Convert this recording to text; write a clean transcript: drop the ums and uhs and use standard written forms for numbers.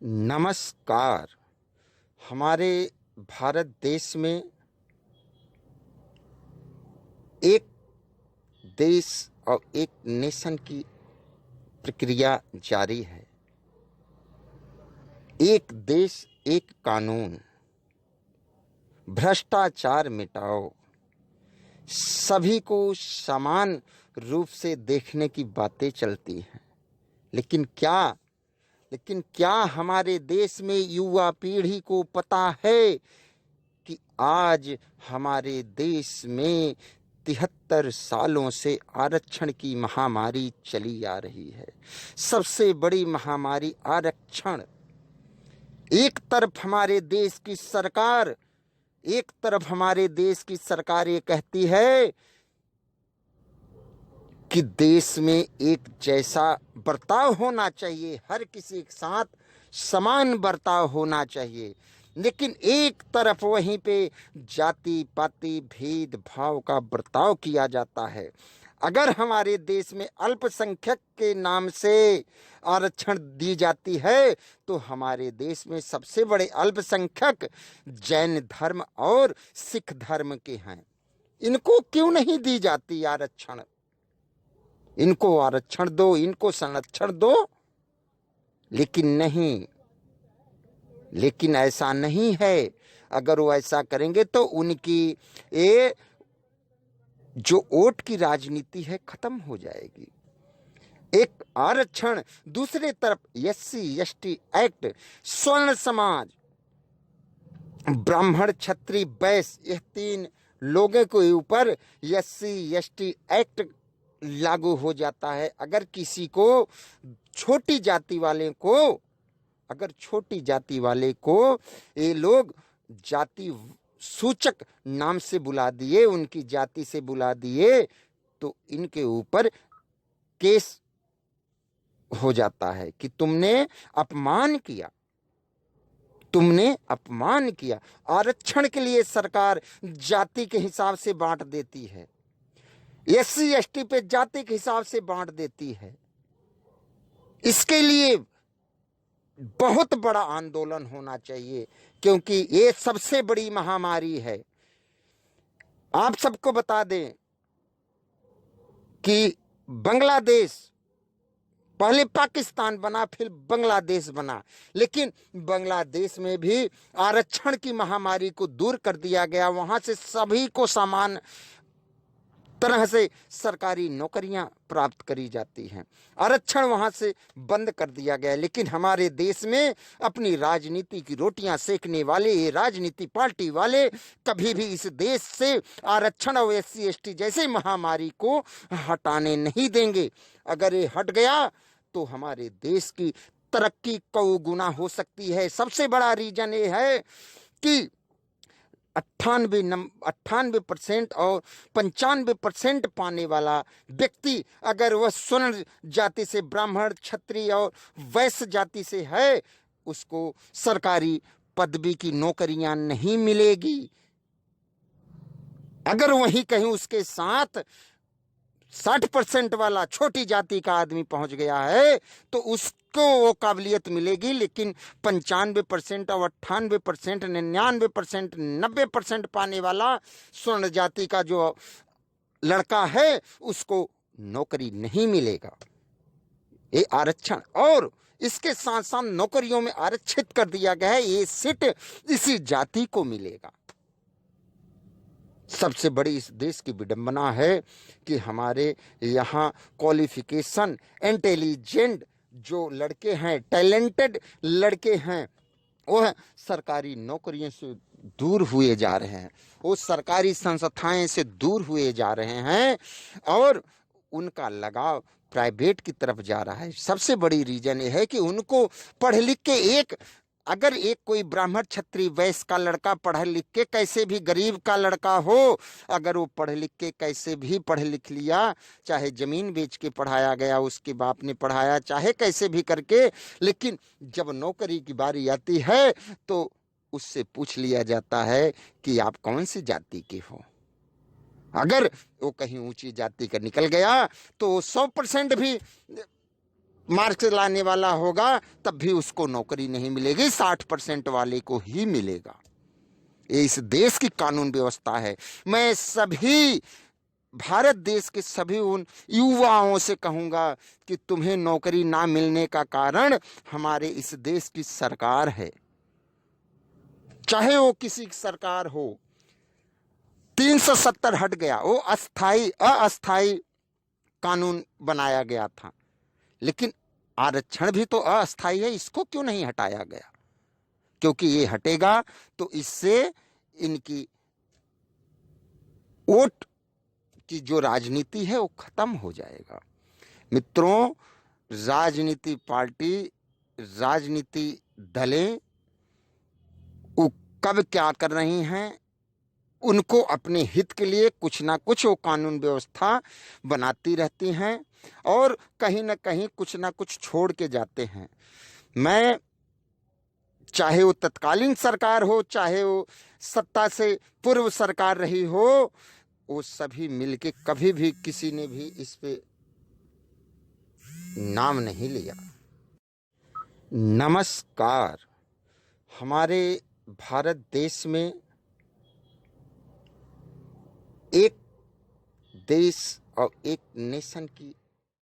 नमस्कार। हमारे भारत देश में एक देश और एक नेशन की प्रक्रिया जारी है। एक देश एक कानून, भ्रष्टाचार मिटाओ, सभी को समान रूप से देखने की बातें चलती हैं। लेकिन क्या हमारे देश में युवा पीढ़ी को पता है कि आज हमारे देश में 73 सालों से आरक्षण की महामारी चली आ रही है। सबसे बड़ी महामारी आरक्षण। एक तरफ हमारे देश की सरकार ये कहती है कि देश में एक जैसा बर्ताव होना चाहिए, हर किसी के साथ समान बर्ताव होना चाहिए, लेकिन एक तरफ वहीं पे जाति पाति भेदभाव का बर्ताव किया जाता है। अगर हमारे देश में अल्पसंख्यक के नाम से आरक्षण दी जाती है तो हमारे देश में सबसे बड़े अल्पसंख्यक जैन धर्म और सिख धर्म के हैं। इनको क्यों नहीं दी जाती आरक्षण? इनको आरक्षण दो, इनको संरक्षण दो, लेकिन ऐसा नहीं है। अगर वो ऐसा करेंगे तो उनकी ये जो वोट की राजनीति है खत्म हो जाएगी। एक आरक्षण, दूसरे तरफ एससी एसटी एक्ट, स्वर्ण समाज, ब्राह्मण क्षत्रिय वैश्य, यह 3 लोगों के ऊपर एससी एसटी एक्ट लागू हो जाता है। अगर किसी को छोटी जाति वाले को ये लोग जाति सूचक नाम से बुला दिए, उनकी जाति से बुला दिए, तो इनके ऊपर केस हो जाता है कि तुमने अपमान किया। आरक्षण के लिए सरकार जाति के हिसाब से बांट देती है, एससी एसटी पे जाति के हिसाब से बांट देती है। इसके लिए बहुत बड़ा आंदोलन होना चाहिए, क्योंकि ये सबसे बड़ी महामारी है। आप सबको बता दें कि बांग्लादेश, पहले पाकिस्तान बना फिर बांग्लादेश बना, लेकिन बांग्लादेश में भी आरक्षण की महामारी को दूर कर दिया गया। वहां से सभी को समान तरह से सरकारी नौकरियां प्राप्त करी जाती हैं। आरक्षण वहां से बंद कर दिया गया। लेकिन हमारे देश में अपनी राजनीति की रोटियां सेकने वाले ये राजनीति पार्टी वाले कभी भी इस देश से आरक्षण और एससी एसटी जैसे महामारी को हटाने नहीं देंगे। अगर ये हट गया तो हमारे देश की तरक्की कई गुना हो सकती है। सबसे बड़ा रीजन ये है कि 98% और 95% पाने वाला व्यक्ति अगर वह स्वर्ण जाति से, ब्राह्मण क्षत्रिय और वैश्य जाति से है, उसको सरकारी पदवी की नौकरियां नहीं मिलेगी। अगर वहीं कहीं उसके साथ 60% वाला छोटी जाति का आदमी पहुंच गया है तो उसको वो काबिलियत मिलेगी, लेकिन 95% और 98%, 99%, 90% पाने वाला स्वर्ण जाति का जो लड़का है उसको नौकरी नहीं मिलेगा। ये आरक्षण, और इसके साथ साथ नौकरियों में आरक्षित कर दिया गया है, ये सीट इसी जाति को मिलेगा। सबसे बड़ी इस देश की विडंबना है कि हमारे यहाँ क्वालिफिकेशन, इंटेलिजेंट जो लड़के हैं, टैलेंटेड लड़के हैं, वह सरकारी नौकरियों से दूर हुए जा रहे हैं, वो सरकारी संस्थाएं से दूर हुए जा रहे हैं और उनका लगाव प्राइवेट की तरफ जा रहा है। सबसे बड़ी रीजन ये है कि उनको पढ़ लिख के अगर कोई ब्राह्मण क्षत्रिय वैश्य का लड़का पढ़ लिख के, कैसे भी गरीब का लड़का हो, अगर वो पढ़ लिख के कैसे भी पढ़ लिख लिया, चाहे जमीन बेच के पढ़ाया गया, उसके बाप ने पढ़ाया, चाहे कैसे भी करके, लेकिन जब नौकरी की बारी आती है तो उससे पूछ लिया जाता है कि आप कौन सी जाति के हो। अगर वो कहीं ऊंची जाति का निकल गया तो 100% भी मार्क्स लाने वाला होगा तब भी उसको नौकरी नहीं मिलेगी, 60% वाले को ही मिलेगा। ये इस देश की कानून व्यवस्था है। मैं सभी भारत देश के सभी उन युवाओं से कहूंगा कि तुम्हें नौकरी ना मिलने का कारण हमारे इस देश की सरकार है, चाहे वो किसी की सरकार हो। 370 हट गया, वो अस्थाई कानून बनाया गया था, लेकिन आरक्षण भी तो अस्थाई है, इसको क्यों नहीं हटाया गया? क्योंकि ये हटेगा तो इससे इनकी वोट की जो राजनीति है वो खत्म हो जाएगा। मित्रों, राजनीति पार्टी, राजनीति दलें वो कब क्या कर रही हैं, उनको अपने हित के लिए कुछ ना कुछ वो कानून व्यवस्था बनाती रहती हैं और कहीं ना कहीं कुछ ना कुछ छोड़ के जाते हैं। मैं चाहे वो तत्कालीन सरकार हो, चाहे वो सत्ता से पूर्व सरकार रही हो, वो सभी मिलके कभी भी किसी ने भी इस पे नाम नहीं लिया। नमस्कार। हमारे भारत देश में एक देश और एक नेशन की